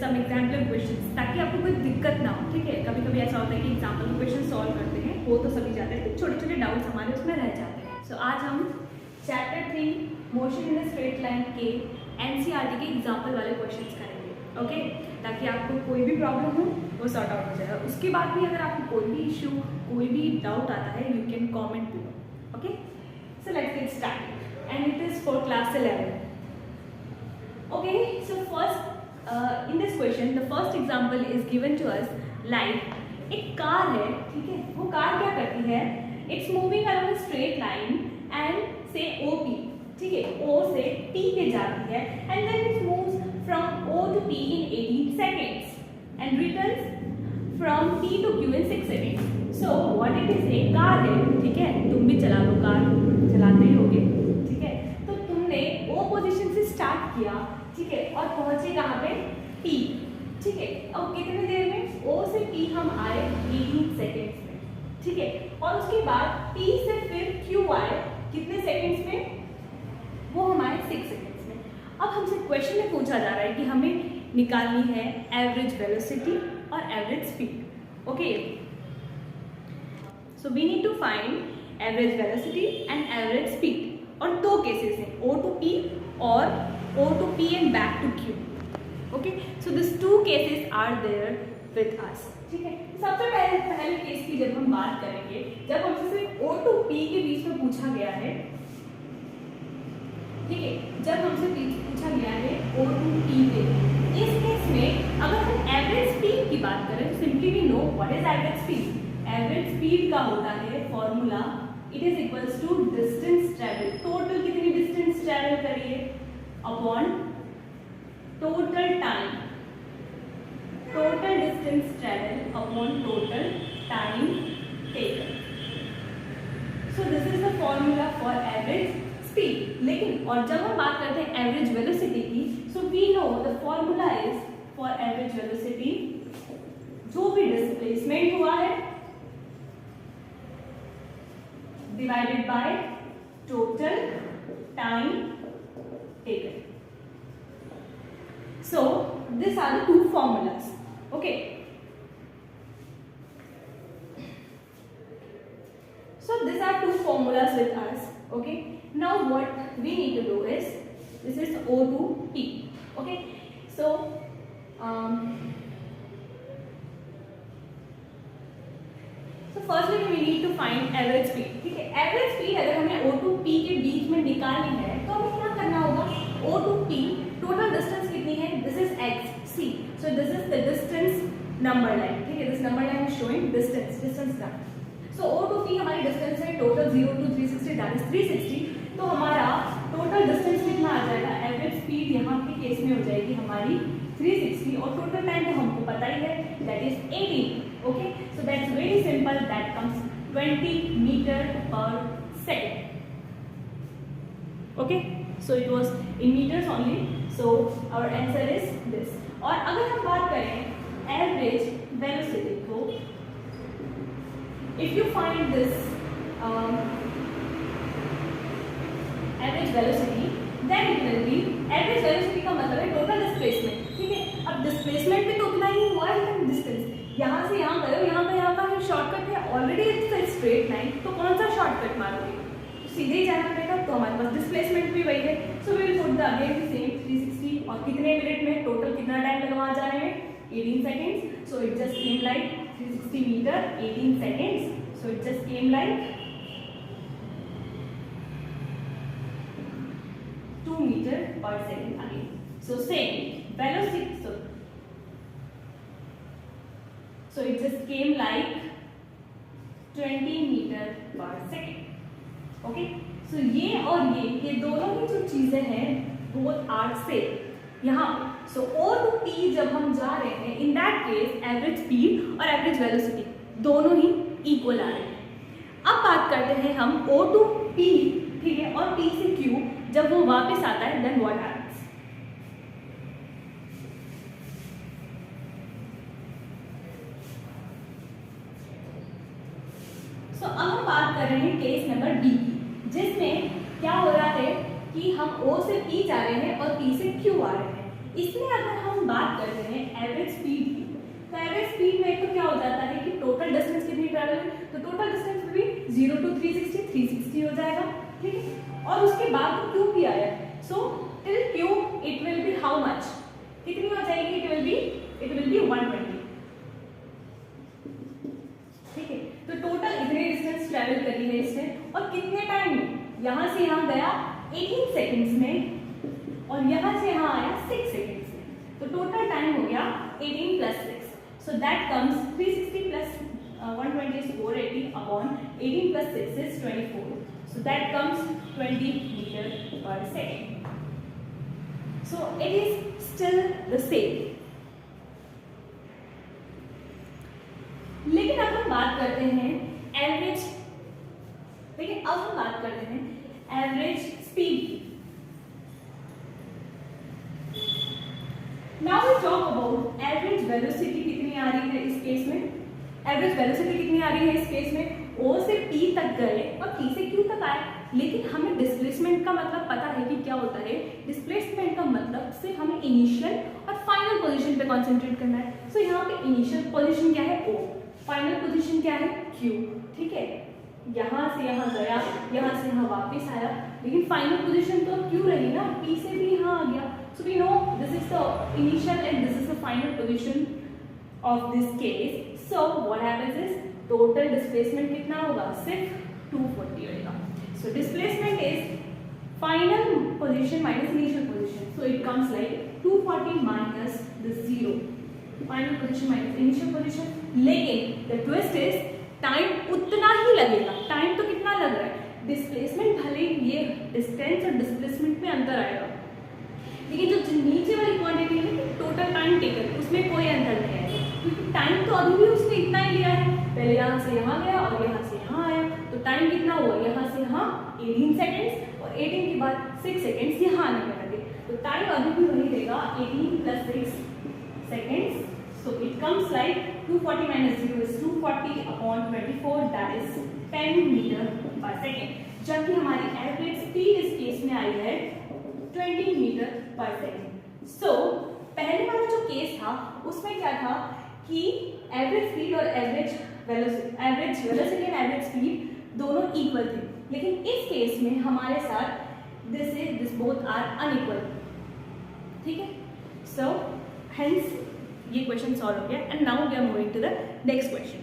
Some example questions, ताकि आपको कोई दिक्कत ना हो, ठीक है। कभी कभी ऐसा होता है कि एग्जाम्पल क्वेश्चन सॉल्व करते हैं, वो तो सभी जाते हैं, छोटे छोटे डाउट्स हमारे उसमें रह जाते हैं। सो आज हम chapter 3 motion in straight line के एनसीईआरटी के एग्जाम्पल वाले क्वेश्चंस करेंगे, ओके, ताकि आपको कोई भी प्रॉब्लम हो वो सॉर्ट आउट हो जाएगा। उसके बाद भी अगर आपको कोई भी इशू, कोई भी डाउट आता है, you can comment below, okay. So let's get started and it is for class 11। Okay, so first in this question the first example is given to us like एक कार है, ठीक है। वो car क्या करती है, it's moving along a straight line and say OP, ठीक है, O से P पे जाती है and then it moves from O to P in 18 seconds and returns from P to Q in 6 seconds. So what it is, एक car है, ठीक है, तुम भी चला लो, कार चलाते ही होगे, ठीक है। तो तुमने O पोजीशन से स्टार्ट किया, ठीक है, और पहुंचे कहाँ पे, P, ठीक है। अब कितने देर में, O से P हम आए 18 सेकेंड्स में, ठीक है, और उसके बाद P से फिर Q आए कितने सेकेंड्स में, वो हमारे 6 सेकेंड्स में। अब हमसे क्वेश्चन में पूछा जा रहा है कि हमें निकालनी है एवरेज वेलोसिटी और average speed, okay. So we need to find average velocity and average speed, और दो केसेस हैं, O to P और O to P and back to Q. Okay, so these two cases are there with us. ठीक है, सबसे पहले case की जब हम बात करेंगे, जब हमसे O to P के बीच में पूछा गया है, ठीक है, जब हमसे पूछा गया है O to P के, इस केस में अगर हम एवरेज स्पीड की बात करें तो simply we know what is average speed. Average speed का होता है formula, it is equals to distance travel, total कितनी डिस्टेंस ट्रेवल करिए upon total time, total distance travel upon total time taken. So this is the formula for average speed. लेकिन और जब हम बात करते हैं एवरेज वेलोसिटी की, so we know the formula is for average velocity, जो भी डिस्प्लेसमेंट हुआ है divided by total time taken. So these are the two formulas, okay. So these are two formulas with us, okay. Now what we need to do is, this is O to P, okay. So firstly we need to find average speed, ठीक है। Average speed अगर हमें O to P के बीच में निकालनी है तो हमें क्या करना होगा, O to P total distance कितनी है, this is x c, so this is the distance number line, ठीक है। This number line is showing distance line. So O to P हमारी डिस्टेंस है टोटल 0 to 360, दैट इज 360। तो हमारा total distance कितना आ जाएगा, एवरेज स्पीड यहाँ के केस में हो जाएगी हमारी 360, और टोटल टाइम तो हमको पता ही है, that is 18, okay. So that's very simple, that comes 20 meter per second, okay. So it was in meters only, so our answer is this. और अगर हम बात करें एवरेज वेलोसिटी को, if you find this average velocity, then it will be, average velocity का मतलब है total displacement, ठीक है। अब डिस्प्लेसमेंट भी तो उतना ही हुआ है, डिस्टेंस यहाँ से यहाँ करो, यहाँ का जो शॉर्टकट है ऑलरेडी इट्स स्ट्रेट लाइन, तो कौन सा शॉर्टकट मारोगे, तो सीधे ही जाना पड़ेगा, तो हमारे पास डिस्प्लेसमेंट भी वही है। So we will put the again the same 360, और कितने मिनट में, टोटल कितना टाइम लगा वहाँ जाने में, 18 seconds. So it just came like 360 metre 18 seconds, so it just came like 2 metre पर second again. So same velocity, so it just came like 20 meter per second, okay. so ये और ये दोनों की जो चीजें हैं both are same यहाँ। so O to P जब हम जा रहे हैं, in that case average speed और एवरेज वेलोसिटी दोनों ही इक्वल आ रहे हैं। अब बात करते हैं हम O to P, ठीक है, और P से Q जब वो वापस आता है, then what happens। तो अब हम बात कर रहे हैं केस नंबर डी की, जिसमें क्या हो रहा है कि हम O से P जा रहे हैं और P से Q आ रहे हैं। इसमें अगर हम बात करते हैं एवरेज स्पीड की, तो एवरेज स्पीड में तो क्या हो जाता है कि टोटल डिस्टेंस कितनी ट्रैवल है, तो टोटल डिस्टेंस भी 0 to 360 हो जाएगा, ठीक है। और उसके बाद क्यू भी आया, so till Q it will be how much, कितनी हो जाएगी, इट विल बी 120, ठीक है। तो टोटल इतने डिस्टेंस ट्रैवल करी है इसने, और कितने टाइम में, यहाँ से यहाँ गया 18 सेकेंड्स में, और यहाँ से यहाँ आया 6 सेकेंड्स में, तो टोटल टाइम हो गया 18 plus 6, so that comes 360 plus 120 is 480 upon 18 plus 6 is 24, so that comes 20 meter per second, so it is still the same। लेकिन अब हम बात करते हैं एवरेज, लेकिन अब हम बात करते हैं एवरेज स्पीड की। Now we talk about average velocity कितनी आ रही है इस केस में, एवरेज वेलोसिटी कितनी आ रही है इस केस में, O से P तक गए और P से Q तक आए, लेकिन हमें डिस्प्लेसमेंट का मतलब पता है कि क्या होता है। डिस्प्लेसमेंट का मतलब सिर्फ हमें इनिशियल और फाइनल पोजीशन पे कंसंट्रेट करना है। सो यहाँ पे इनिशियल पोजीशन क्या है O, फाइनल पोजीशन क्या है Q, ठीक है। यहाँ से यहाँ गया, यहाँ से यहाँ वापस आया, लेकिन फाइनल पोजीशन तो Q रही ना, P से भी यहाँ आ गया। So we know this is the initial and this is the final position of this case. So what happens is total displacement कितना होगा, सिर्फ 240 होगा। So displacement is final position minus initial position. So it comes like 240 minus the 0. Final position minus initial position. लेकिन the twist is time उतना ही लगेगा। Time तो कितना लग रहा है, डिस्प्लेसमेंट भले ये डिस्टेंस और डिस्प्लेसमेंट में अंतर आएगा, लेकिन जो नीचे वाली क्वांटिटी है ना, टोटल टाइम टेकन, उसमें कोई अंतर नहीं है, क्योंकि टाइम तो अभी भी उसने इतना ही लिया है। पहले यहाँ से यहाँ गया और यहाँ से यहाँ आया, तो टाइम कितना हुआ, यहाँ से यहाँ 18 सेकेंड्स, और 18 के बाद 6 सेकेंड्स यहाँ आने में लगे, तो टाइम अभी भी वही देगा 18 plus 6 seconds। So it comes like 240 minus 0 is 240 upon 24, that is 10 meter per second, जबकि हमारी एवरेज स्पीड इस केस में आई है 20 मीटर पर सेकेंड। सो पहले वाला जो केस था उसमें क्या था कि एवरेज स्पीड और average velocity and average speed दोनों इक्वल थे, लेकिन इस केस में हमारे साथ दिस बोथ आर अनइक्वल, ठीक है। सो हेंस ये क्वेश्चन सॉल्व हो गया, and now we are moving to the next question.